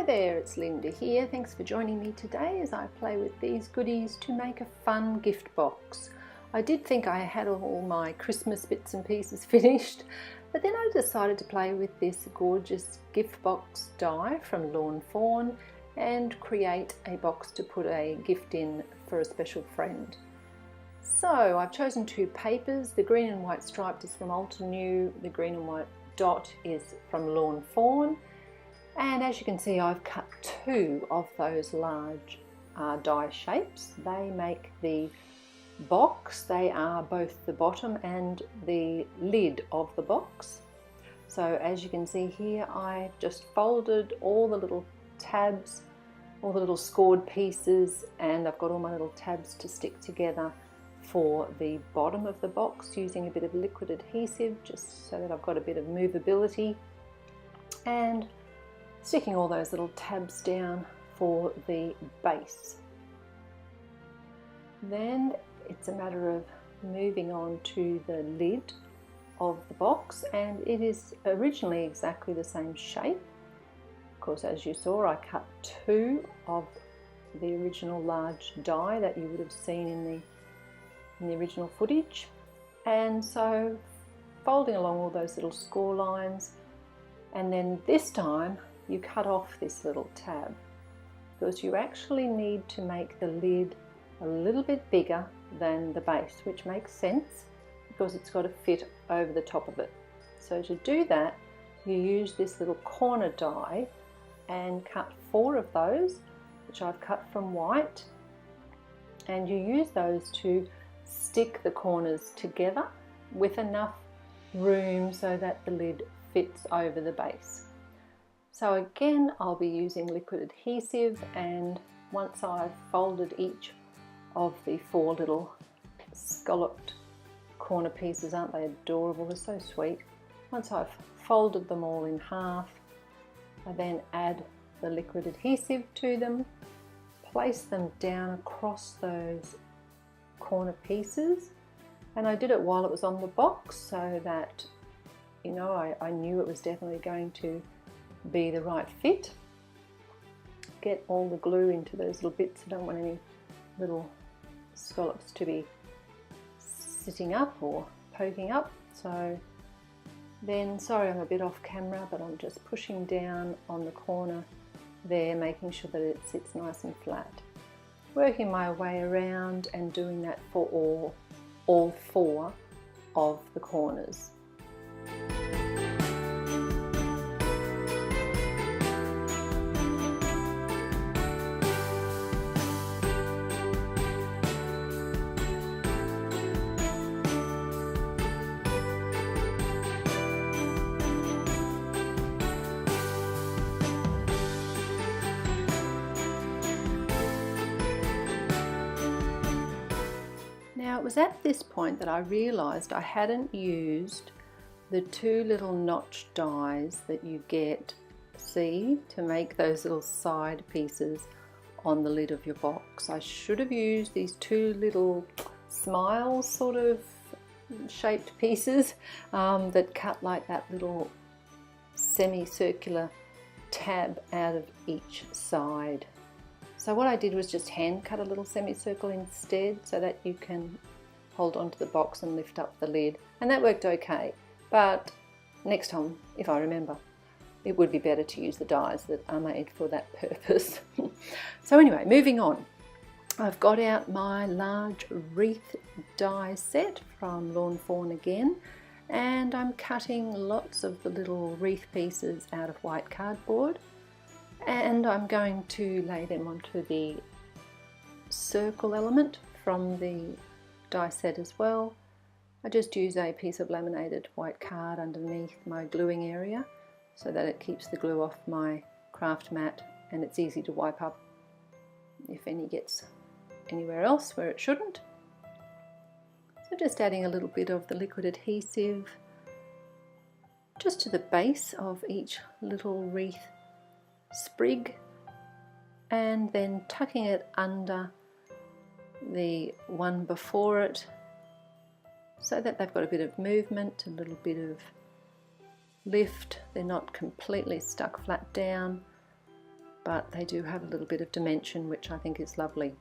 there, it's Linda here. Thanks for joining me today as I play with these goodies to make a fun gift box. I did think I had all my Christmas bits and pieces finished, but then I decided to play with this gorgeous gift box die from Fawn and create a box to put a gift in for a special friend. So I've chosen two papers. The green and white striped is from Altenew, the green and white dot is from Fawn. And as you can see, I've cut two of those large die shapes. They make the box. They are both the bottom and the lid of the box. So as you can see here, I've just folded all the little tabs, all the little scored pieces, and I've got all my little tabs to stick together for the bottom of the box using a bit of liquid adhesive, just so that I've got a bit of movability, and sticking all those little tabs down for the base. Then it's a matter of moving on to the lid of the box, and it is originally exactly the same shape. Of course, as you saw, I cut two of the original large die that you would have seen in the original footage, and so folding along all those little score lines, and then this time you cut off this little tab because you actually need to make the lid a little bit bigger than the base, which makes sense because it's got to fit over the top of it. So to do that, you use this little corner die and cut 4 of those, which I've cut from white, and you use those to stick the corners together with enough room so that the lid fits over the base. So again, I'll be using liquid adhesive, and once I've folded each of the 4 little scalloped corner pieces, aren't they adorable? They're so sweet. Once I've folded them all in half, I then add the liquid adhesive to them, place them down across those corner pieces, and I did it while it was on the box so that, you know, I knew it was definitely going to be the right fit. Get all the glue into those little bits. I don't want any little scallops to be sitting up or poking up. So then, sorry I'm a bit off camera, but I'm just pushing down on the corner there, making sure that it sits nice and flat. Working my way around and doing that for all 4 of the corners. Now it was at this point that I realised I hadn't used the 2 little notch dies that you get, see, to make those little side pieces on the lid of your box. I should have used these 2 little smile sort of shaped pieces that cut like that little semicircular tab out of each side. So what I did was just hand cut a little semicircle instead so that you can hold onto the box and lift up the lid, and that worked okay. But next time, if I remember, it would be better to use the dies that are made for that purpose. So anyway, moving on. I've got out my large wreath die set from Fawn again, and I'm cutting lots of the little wreath pieces out of white cardboard, and I'm going to lay them onto the circle element from the die set as well. I just use a piece of laminated white card underneath my gluing area so that it keeps the glue off my craft mat, and it's easy to wipe up if any gets anywhere else where it shouldn't. So just adding a little bit of the liquid adhesive just to the base of each little wreath sprig, and then tucking it under the one before it so that they've got a bit of movement, a little bit of lift. They're not completely stuck flat down, but they do have a little bit of dimension, which I think is lovely.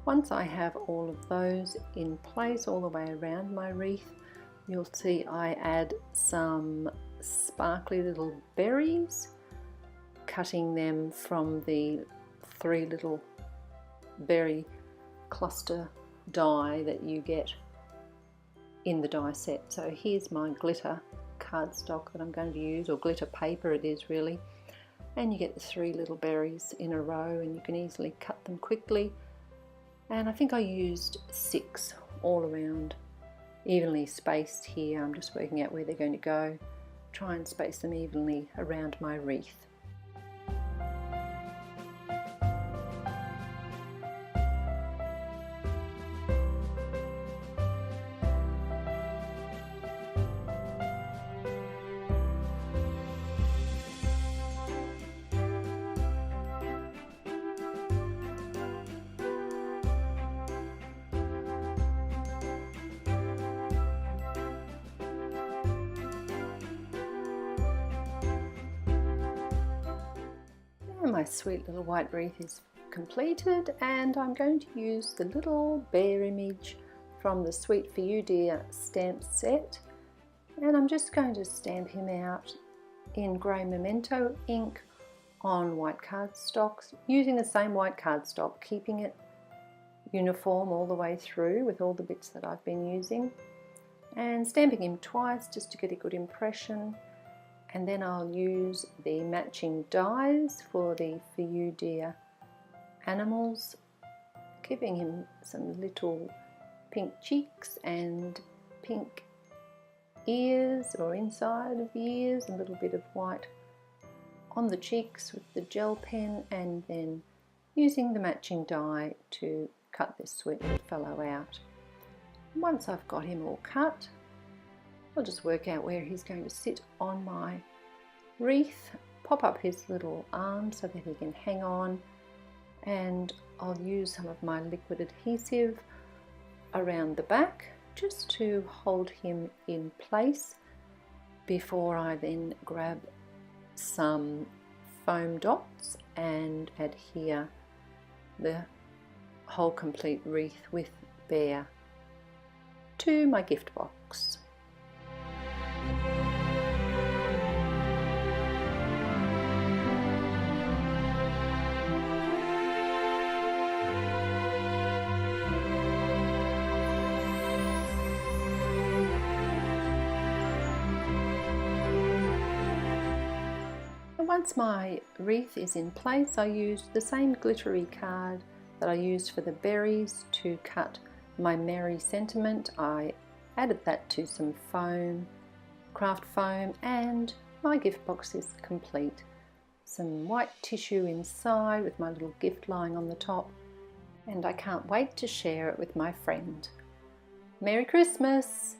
Once I have all of those in place all the way around my wreath, you'll see I add some sparkly little berries, cutting them from the 3 little berry cluster die that you get in the die set. So here's my glitter cardstock that I'm going to use, or glitter paper it is really, and you get the 3 little berries in a row, and you can easily cut them quickly. And I think I used 6 all around, evenly spaced here. I'm just working out where they're going to go. Try and space them evenly around my wreath. My sweet little white wreath is completed, and I'm going to use the little bear image from the Sweet For You Dear stamp set, and I'm just going to stamp him out in grey Memento ink on white cardstock, using the same white cardstock, keeping it uniform all the way through with all the bits that I've been using, and stamping him twice just to get a good impression. And then I'll use the matching dies for the For You Dear animals, giving him some little pink cheeks and pink ears, or inside of the ears, a little bit of white on the cheeks with the gel pen, and then using the matching die to cut this sweet little fellow out. Once I've got him all cut, I'll just work out where he's going to sit on my wreath, pop up his little arm so that he can hang on, and I'll use some of my liquid adhesive around the back just to hold him in place before I then grab some foam dots and adhere the whole complete wreath with bear to my gift box. Once my wreath is in place, I used the same glittery card that I used for the berries to cut my Merry Sentiment. I added that to some foam, craft foam, and my gift box is complete. Some white tissue inside with my little gift lying on the top, and I can't wait to share it with my friend. Merry Christmas!